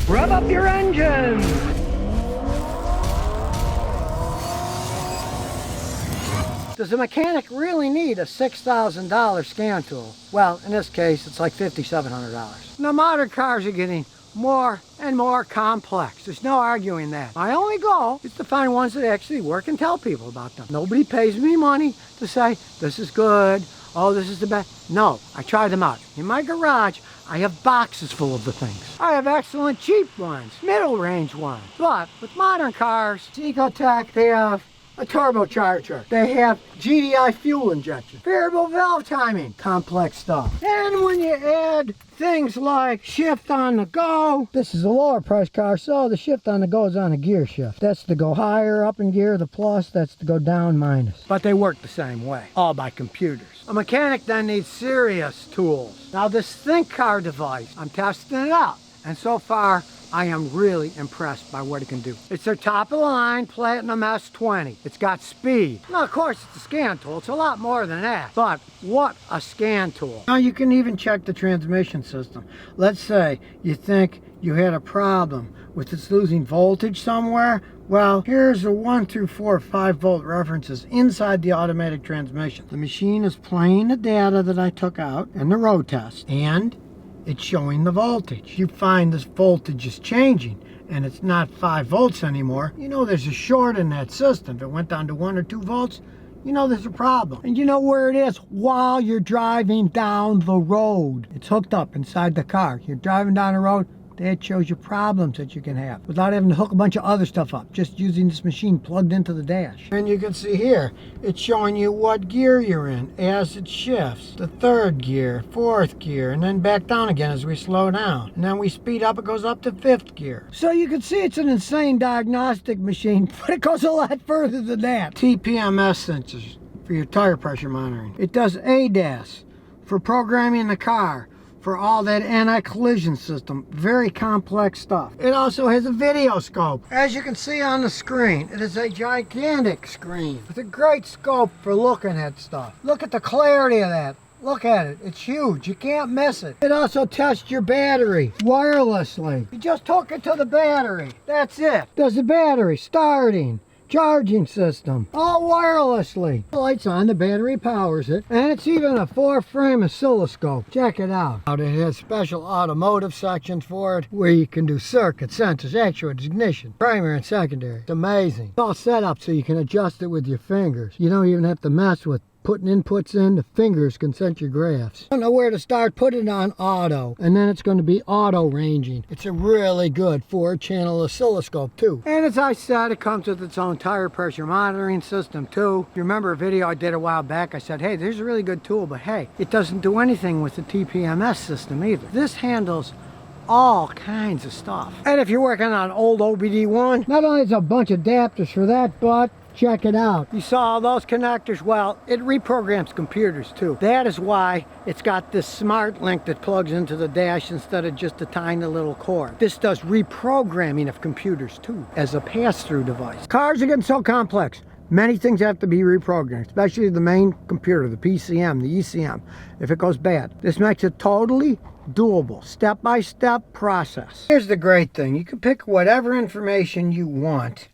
Rev up your engines! Does a mechanic really need a $6,000 scan tool? Well, in this case, it's like $5,700. Now, modern cars are getting more and more complex. There's no arguing that. My only goal is to find ones that actually work and tell people about them. Nobody pays me money to say, this is good, oh, this is the best. No, I try them out. In my garage, I have boxes full of the things. I have excellent cheap ones, middle range ones. But with modern cars, Ecotec, they have a turbocharger. They have GDI fuel injection, variable valve timing, complex stuff. And when you add things like shift on the go, this is a lower price car, so the shift on the go is on a gear shift. That's to go higher up in gear, the plus, that's to go down minus. But they work the same way, all by computers. A mechanic then needs serious tools. Now this Think Car device, I'm testing it out, and so far, I am really impressed by what it can do. It's their top of the line Platinum S20. It's got speed. Now, of course, it's a scan tool. It's a lot more than that. But what a scan tool. Now, you can even check the transmission system. Let's say you think you had a problem with it's losing voltage somewhere. Well, here's the 1 through 4, 5 volt references inside the automatic transmission. The machine is playing the data that I took out in the road test, and it's showing the voltage. You find this voltage is changing and it's not 5 volts anymore. You know there's a short in that system. If it went down to 1 or 2 volts, you know there's a problem. And you know where it is while you're driving down the road. It's hooked up inside the car. You're driving down the road, that shows you problems that you can have without having to hook a bunch of other stuff up, just using this machine plugged into the dash. And you can see here, it's showing you what gear you're in as it shifts. The 3rd gear, 4th gear, and then back down again as we slow down. And then we speed up, it goes up to 5th gear. So you can see it's an insane diagnostic machine, but it goes a lot further than that. TPMS sensors for your tire pressure monitoring. It does ADAS for programming the car, for all that anti-collision system. Very complex stuff. It also has a video scope. As you can see on the screen, it is a gigantic screen with a great scope for looking at stuff. Look at the clarity of that. Look at it. It's huge. You can't miss it. It also tests your battery wirelessly. You just hook it to the battery. That's it. Does the battery starting, charging system, all wirelessly. The light's on, the battery powers it, and it's even a 4-frame oscilloscope. Check it out. It has special automotive sections for it, where you can do circuit, sensors, actuators, ignition, primary and secondary. It's amazing. It's all set up so you can adjust it with your fingers. You don't even have to mess with putting inputs in. The fingers can set your graphs. I don't know where to start. Put it on auto, and then it's going to be auto ranging. It's a really good 4-channel oscilloscope too. And as I said, it comes with its own tire pressure monitoring system too. You remember a video I did a while back? I said, hey, there's a really good tool, but hey, it doesn't do anything with the TPMS system either. This handles all kinds of stuff. And if you're working on old OBD1, not only is a bunch of adapters for that, but check it out. You saw all those connectors? Well, it reprograms computers too. That is why it's got this smart link that plugs into the dash instead of just a tiny little cord. This does reprogramming of computers too, as a pass-through device. Cars are getting so complex. Many things have to be reprogrammed, especially the main computer, the PCM, the ECM, if it goes bad. This makes it totally doable, step-by-step process. Here's the great thing. You can pick whatever information you want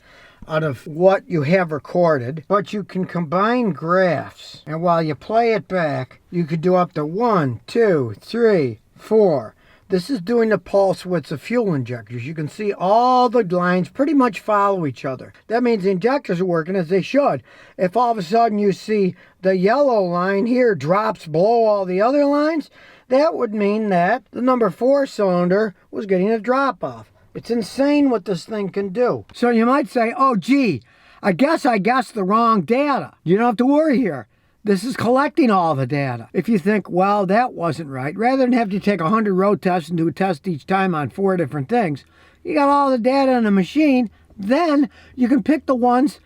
out of what you have recorded, but you can combine graphs, and while you play it back, you could do up to 1, 2, 3, 4. This is doing the pulse widths of fuel injectors. You can see all the lines pretty much follow each other. That means the injectors are working as they should. If all of a sudden you see the yellow line here drops below all the other lines, that would mean that the number 4 cylinder was getting a drop off. It's insane what this thing can do. So you might say, oh gee, I guess I guessed the wrong data. You don't have to worry here. This is collecting all the data. If you think, well, that wasn't right, rather than have to take 100 road tests and do a test each time on 4 different things, you got all the data in the machine, then you can pick the ones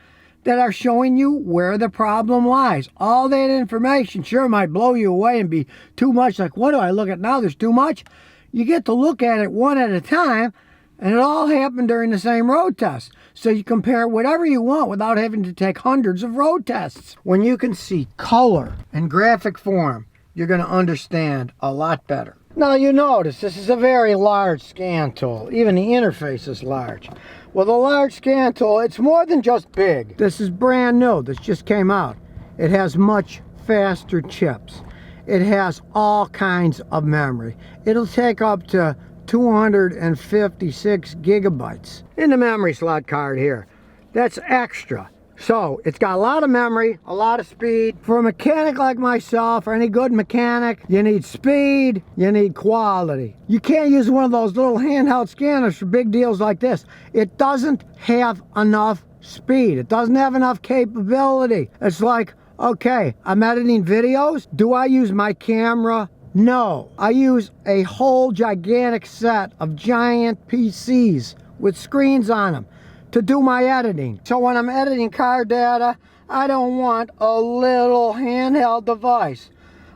that are showing you where the problem lies. All that information sure might blow you away and be too much, like, what do I look at now? There's too much. You get to look at it one at a time, and it all happened during the same road test. So you compare whatever you want without having to take hundreds of road tests. When you can see color and graphic form, you're going to understand a lot better. Now you notice this is a very large scan tool. Even the interface is large. With a large scan tool, it's more than just big. This is brand new. This just came out. It has much faster chips. It has all kinds of memory. It'll take up to 256 gigabytes in the memory slot card here. That's extra. So it's got a lot of memory, a lot of speed. For a mechanic like myself, or any good mechanic, you need speed, you need quality. You can't use one of those little handheld scanners for big deals like this. It doesn't have enough speed. It doesn't have enough capability. It's like, okay, I'm editing videos. Do I use my camera? No. I use a whole gigantic set of giant PCs with screens on them to do my editing. So when I'm editing car data, I don't want a little handheld device.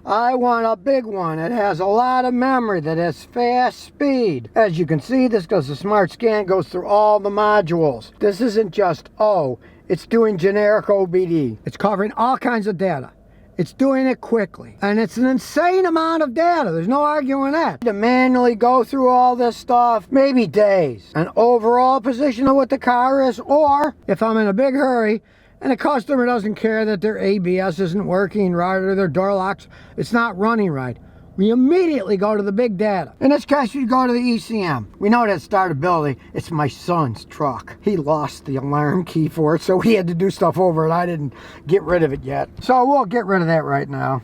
I want a big one that has a lot of memory, that has fast speed. As you can see, this goes, the Smart Scan goes through all the modules. This isn't just O, it's doing generic OBD. It's covering all kinds of data. It's doing it quickly. And it's an insane amount of data. There's no arguing that. To manually go through all this stuff, maybe days. An overall position of what the car is, or if I'm in a big hurry and a customer doesn't care that their ABS isn't working right or their door locks, it's not running right, we immediately go to the big data. In this case, you go to the ECM. We know that startability. It's my son's truck. He lost the alarm key for it, so he had to do stuff over it. I didn't get rid of it yet. So we'll get rid of that right now.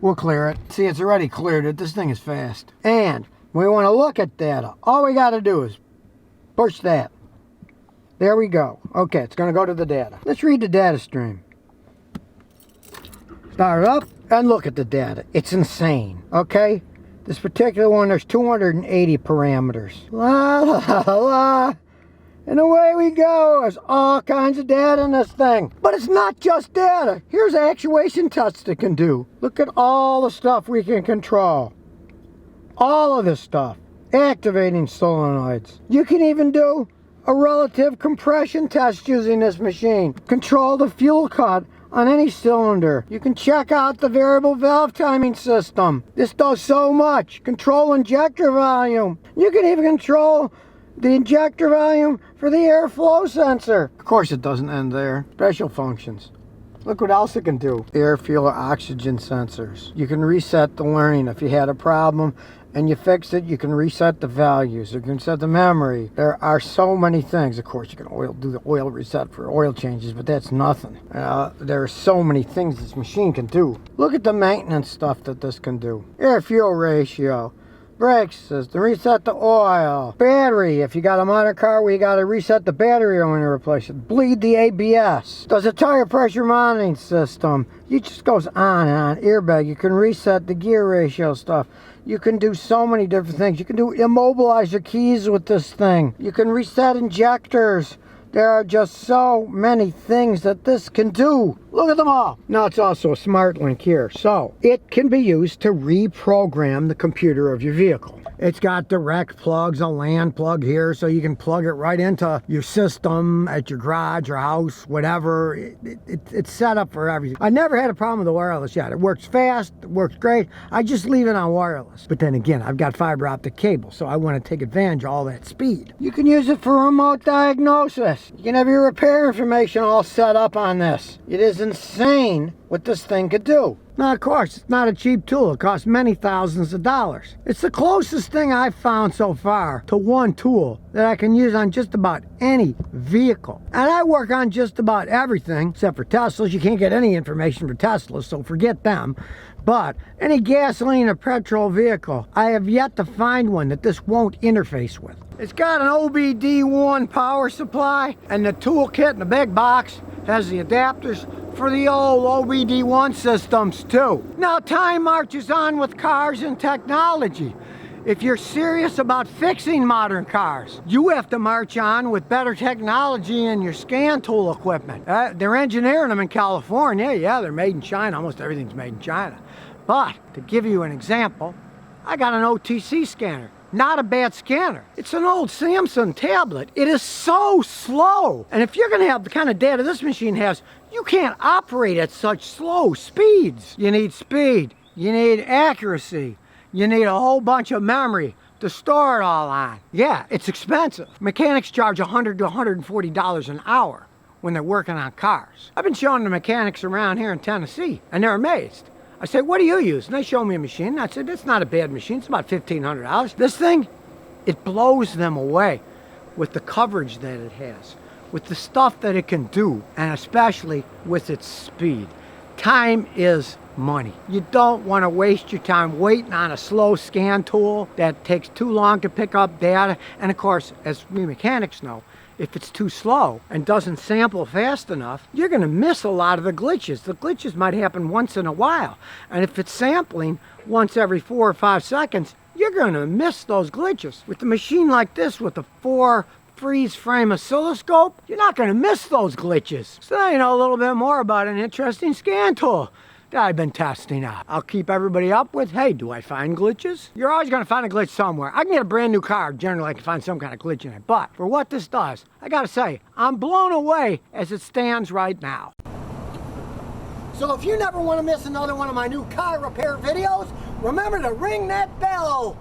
We'll clear it. See, it's already cleared it. This thing is fast. And we want to look at data. All we got to do is push that. There we go. Okay, it's going to go to the data. Let's read the data stream. Start it up and look at the data. It's insane, okay? This particular one, there's 280 parameters. La la la. And away we go. There's all kinds of data in this thing. But it's not just data. Here's actuation tests it can do. Look at all the stuff we can control. All of this stuff. Activating solenoids. You can even do a relative compression test using this machine. Control the fuel cut on any cylinder. You can check out the variable valve timing system. This does so much. Control injector volume. You can even control the injector volume for the airflow sensor. Of course, it doesn't end there. Special functions. Look what else it can do. Air, fuel, or oxygen sensors. You can reset the learning. If you had a problem and you fixed it, you can reset the values. You can set the memory. There are so many things. Of course, you can do the oil reset for oil changes, but that's nothing. There are so many things this machine can do. Look at the maintenance stuff that this can do. Air-fuel ratio. Brake system, reset the oil. Battery, if you got a modern car where you got to reset the battery when you replace it. Bleed the ABS. Does a tire pressure monitoring system. It just goes on and on. Airbag, you can reset the gear ratio stuff. You can do so many different things. You can do immobilize your keys with this thing. You can reset injectors. There are just so many things that this can do. Look at them all. Now it's also a smart link here. So it can be used to reprogram the computer of your vehicle. It's got direct plugs, a LAN plug here, so you can plug it right into your system at your garage or house, whatever. It's set up for everything. I never had a problem with the wireless yet. It works fast, it works great. I just leave it on wireless. But then again, I've got fiber optic cable, so I want to take advantage of all that speed. You can use it for remote diagnosis. You can have your repair information all set up on this. It is insane what this thing could do. Now, of course, it's not a cheap tool. It costs many thousands of dollars. It's the closest thing I've found so far to one tool that I can use on just about any vehicle. And I work on just about everything, except for Teslas. You can't get any information for Teslas, so forget them. But any gasoline or petrol vehicle, I have yet to find one that this won't interface with. It's got an OBD1 power supply, and the toolkit in the big box has the adapters for the old OBD1 systems too. Now time marches on with cars and technology. If you're serious about fixing modern cars, you have to march on with better technology in your scan tool equipment. They're engineering them in California. Yeah, they're made in China. Almost everything's made in China. But to give you an example, I got an OTC scanner. Not a bad scanner. It's an old Samsung tablet. It is so slow. And if you're going to have the kind of data this machine has, you can't operate at such slow speeds. You need speed. You need accuracy. You need a whole bunch of memory to store it all on. Yeah, it's expensive. Mechanics charge $100 to $140 an hour when they're working on cars. I've been showing the mechanics around here in Tennessee, and they're amazed. I say, what do you use? And they show me a machine, and I said, it's not a bad machine. It's about $1,500. This thing, it blows them away with the coverage that it has, with the stuff that it can do, and especially with its speed. Time is money. You don't want to waste your time waiting on a slow scan tool that takes too long to pick up data. And of course, as we mechanics know, if it's too slow and doesn't sample fast enough, you're going to miss a lot of the glitches. The glitches might happen once in a while. And if it's sampling once every 4 or 5 seconds, you're going to miss those glitches. With a machine like this, with a 4 freeze frame oscilloscope, you're not going to miss those glitches. So now you know a little bit more about an interesting scan tool that I've been testing out. I'll keep everybody up with, hey, do I find glitches? You're always going to find a glitch somewhere. I can get a brand new car, generally I can find some kind of glitch in it. But for what this does, I got to say, I'm blown away as it stands right now. So if you never want to miss another one of my new car repair videos, remember to ring that bell.